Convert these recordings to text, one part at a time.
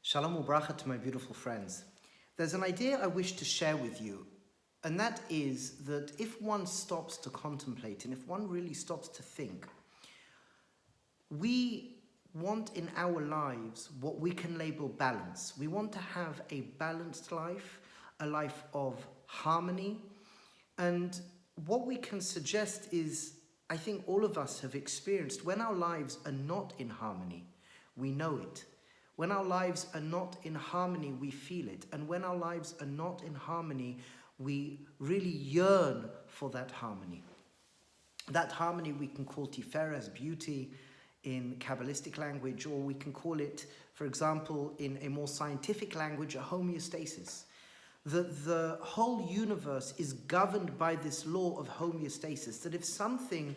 Shalom ubracha to my beautiful friends. There's an idea I wish to share with you, and that is that if one stops to contemplate and if one really stops to think, we want in our lives what we can label balance. We want to have a balanced life, a life of harmony, and what we can suggest is, I think all of us have experienced when our lives are not in harmony, we know it. When our lives are not in harmony, we feel it. And when our lives are not in harmony, we really yearn for that harmony. That harmony we can call 𝑡ℎ, beauty in Kabbalistic language, or we can call it, for example, in a more scientific language, a homeostasis. The whole universe is governed by this law of homeostasis, that if something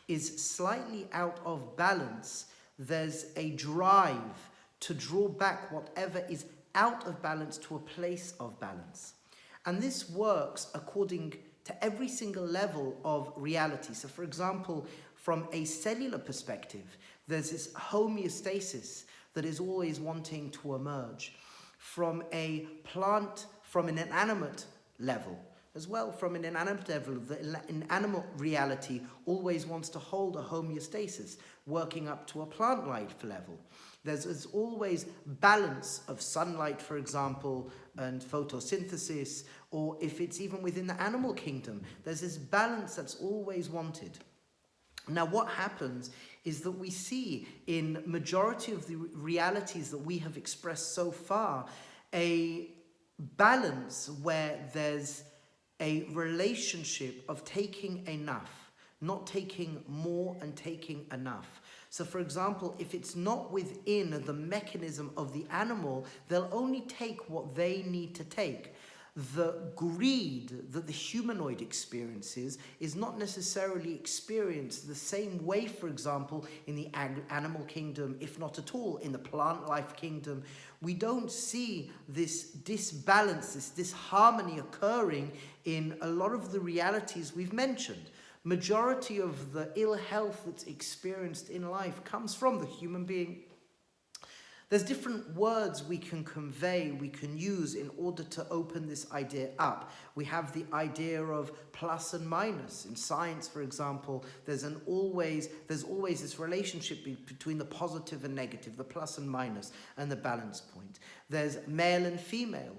is slightly out of balance, there's a drive to draw back whatever is out of balance to a place of balance. And this works according to every single level of reality. So for example, from a cellular perspective, there's this homeostasis that is always wanting to emerge. From a plant, from an inanimate level, as well, from an inanimate level, the inanimate reality always wants to hold a homeostasis, working up to a plant life level. There's always balance of sunlight, for example, and photosynthesis, or if it's even within the animal kingdom, there's this balance that's always wanted. Now, what happens is that we see in majority of the realities that we have expressed so far, a balance where there's a relationship of taking enough, not taking more and taking enough. So for example, if it's not within the mechanism of the animal, they'll only take what they need to take. The greed that the humanoid experiences is not necessarily experienced the same way, for example, in the animal kingdom, if not at all in the plant life kingdom. We don't see this disbalance, this disharmony occurring in a lot of the realities we've mentioned. Majority of the ill health that's experienced in life comes from the human being. There's different words we can convey, we can use in order to open this idea up. We have the idea of plus and minus. In science, for example, there's always this relationship between the positive and negative, the plus and minus, and the balance point. There's male and female.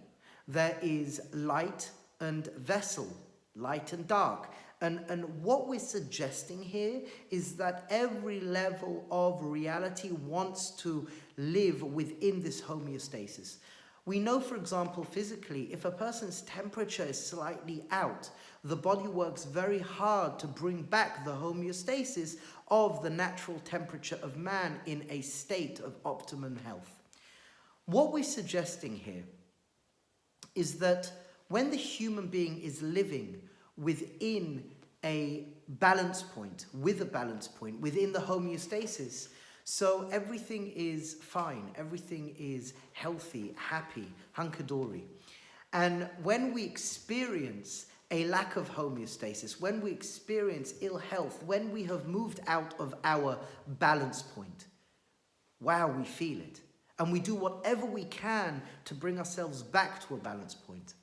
There is light and vessel, light and dark. And what we're suggesting here is that every level of reality wants to live within this homeostasis. We know, for example, physically, if a person's temperature is slightly out, the body works very hard to bring back the homeostasis of the natural temperature of man in a state of optimum health. What we're suggesting here is that when the human being is living within a balance point, with a balance point, within the homeostasis, so everything is fine, everything is healthy, happy, hunky-dory. And when we experience a lack of homeostasis, when we experience ill health, when we have moved out of our balance point, wow, we feel it. And we do whatever we can to bring ourselves back to a balance point.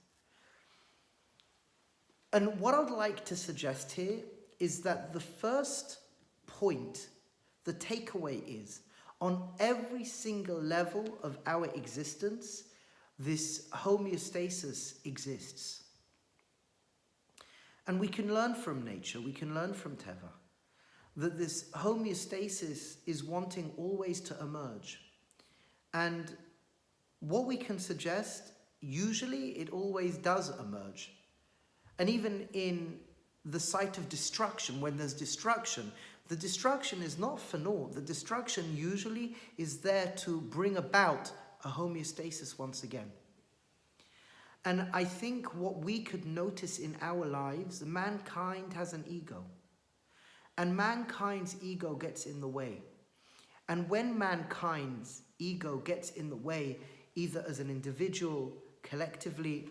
And what I'd like to suggest here is that the first point, the takeaway is, on every single level of our existence, this homeostasis exists. And we can learn from nature, we can learn from 𝑡ℎ, that this homeostasis is wanting always to emerge. And what we can suggest, usually it always does emerge. And even in the site of destruction, when there's destruction, the destruction is not for naught. The destruction usually is there to bring about a homeostasis once again. And I think what we could notice in our lives, mankind has an ego. And mankind's ego gets in the way. And when mankind's ego gets in the way, either as an individual, collectively,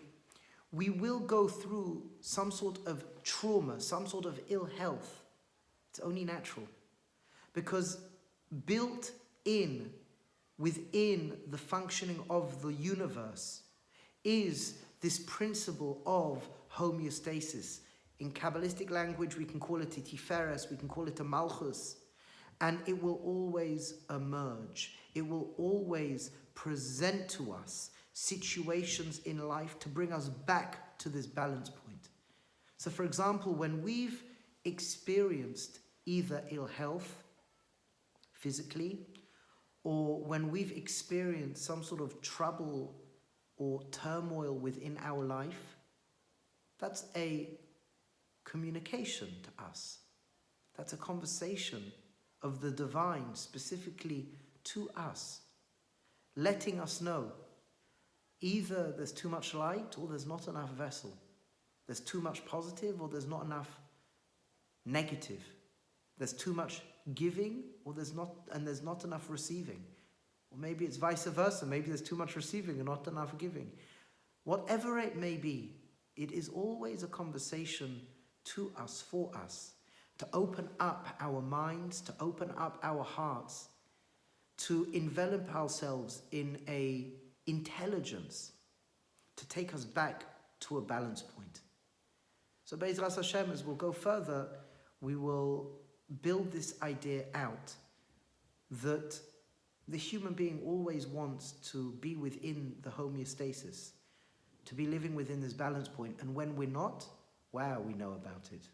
we will go through some sort of trauma, some sort of ill health. It's only natural. Because built in within the functioning of the universe is this principle of homeostasis. In Kabbalistic language, we can call it a 𝑡ℎ𝑒𝑟𝑒𝑠, we can call it a malchus, and it will always emerge. It will always present to us situations in life to bring us back to this balance point. So, for example, when we've experienced either ill health physically, or when we've experienced some sort of trouble or turmoil within our life, that's a communication to us. That's a conversation of the divine specifically to us, letting us know either there's too much light or there's not enough vessel. There's too much positive or there's not enough negative. There's too much giving or there's not enough receiving. Or maybe it's vice versa. Maybe there's too much receiving and not enough giving. Whatever it may be, it is always a conversation to us, for us, to open up our minds, to open up our hearts, to envelop ourselves in a intelligence, to take us back to a balance point. So Be'ezras Hashem, as we'll go further, we will build this idea out that the human being always wants to be within the homeostasis, to be living within this balance point, and when we're not, wow, we know about it.